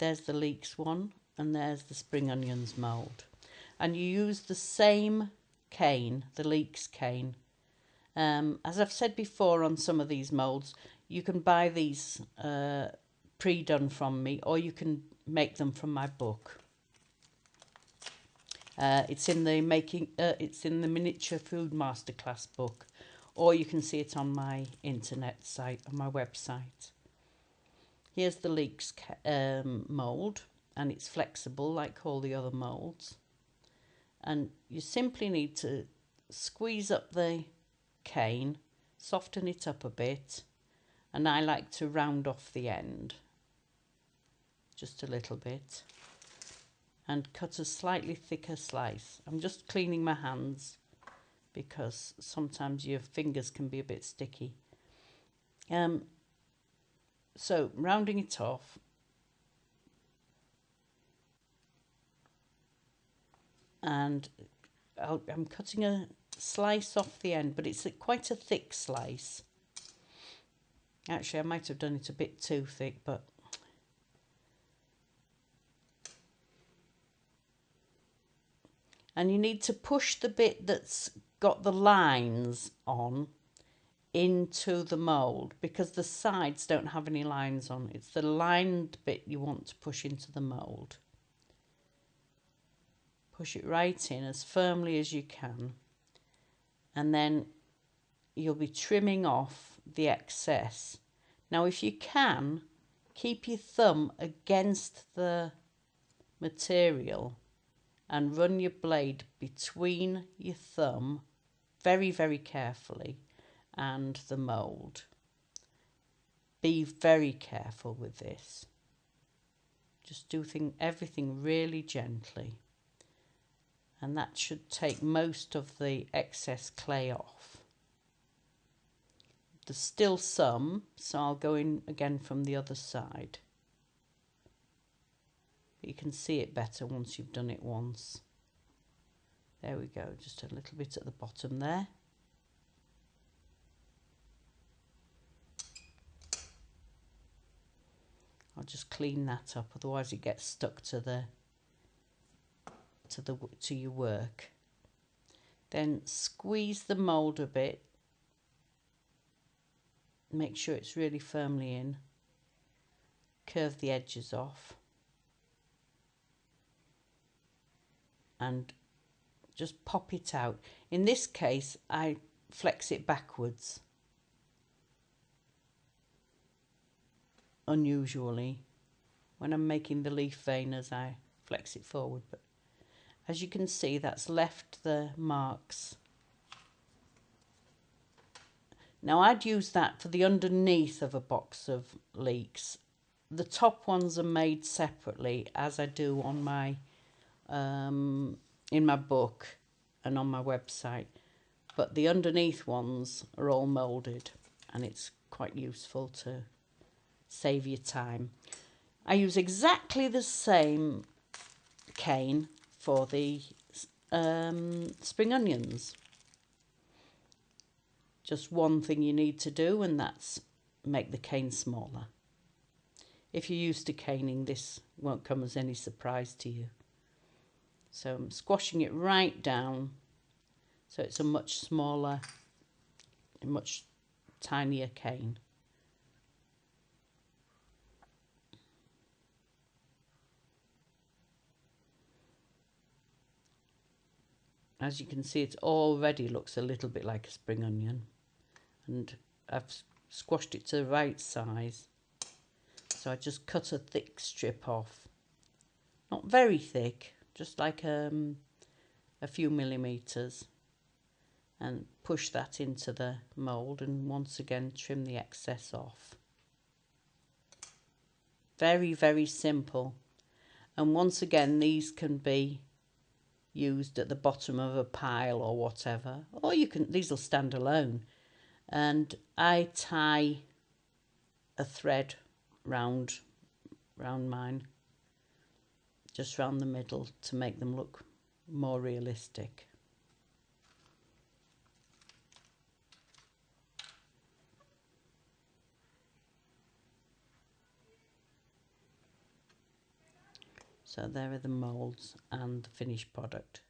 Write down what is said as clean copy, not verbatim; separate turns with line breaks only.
there's the Leeks one, and there's the spring onions mould. And you use the same cane, the Leeks cane. As I've said before on some of these moulds, you can buy these pre-done from me, or you can make them from my book. It's in the miniature food masterclass book, or you can see it on my internet site, on my website. Here's the Leeks mould, and it's flexible like all the other moulds. And you simply need to squeeze up the cane, soften it up a bit, and I like to round off the end just a little bit and cut a slightly thicker slice. I'm just cleaning my hands because sometimes your fingers can be a bit sticky. So rounding it off, and I'm cutting a slice off the end, but it's quite a thick slice. Actually, I might have done it a bit too thick, but and you need to push the bit that's got the lines on into the mould, because the sides don't have any lines on. It's the lined bit you want to push into the mould. Push it right in as firmly as you can, and then you'll be trimming off the excess. Now, if you can, keep your thumb against the material and run your blade between your thumb very, very carefully and the mould. Be very careful with this. Just do everything really gently, and that should take most of the excess clay off. There's still some, so I'll go in again from the other side. But you can see it better once you've done it once. There we go, just a little bit at the bottom there. I'll just clean that up, otherwise it gets stuck to your work. Then squeeze the mould a bit. Make sure it's really firmly in. Curve the edges off. And just pop it out. In this case, I flex it backwards. Unusually. When I'm making the leaf veiners, I flex it forward. But as you can see, that's left the marks. Now, I'd use that for the underneath of a box of Leeks. The top ones are made separately, as I do on my in my book and on my website. But the underneath ones are all moulded, and it's quite useful to save your time. I use exactly the same cane for the spring onions. Just one thing you need to do, and that's make the cane smaller. If you're used to caning, this won't come as any surprise to you. So I'm squashing it right down so it's a much smaller, a much tinier cane. As you can see, it already looks a little bit like a spring onion, and I've squashed it to the right size. So I just cut a thick strip off, not very thick, just like a few millimeters, and push that into the mould, and once again trim the excess off. Very, very simple. And once again, these can be used at the bottom of a pile or whatever, or these will stand alone. And I tie a thread round mine, just round the middle, to make them look more realistic. So there are the moulds and the finished product.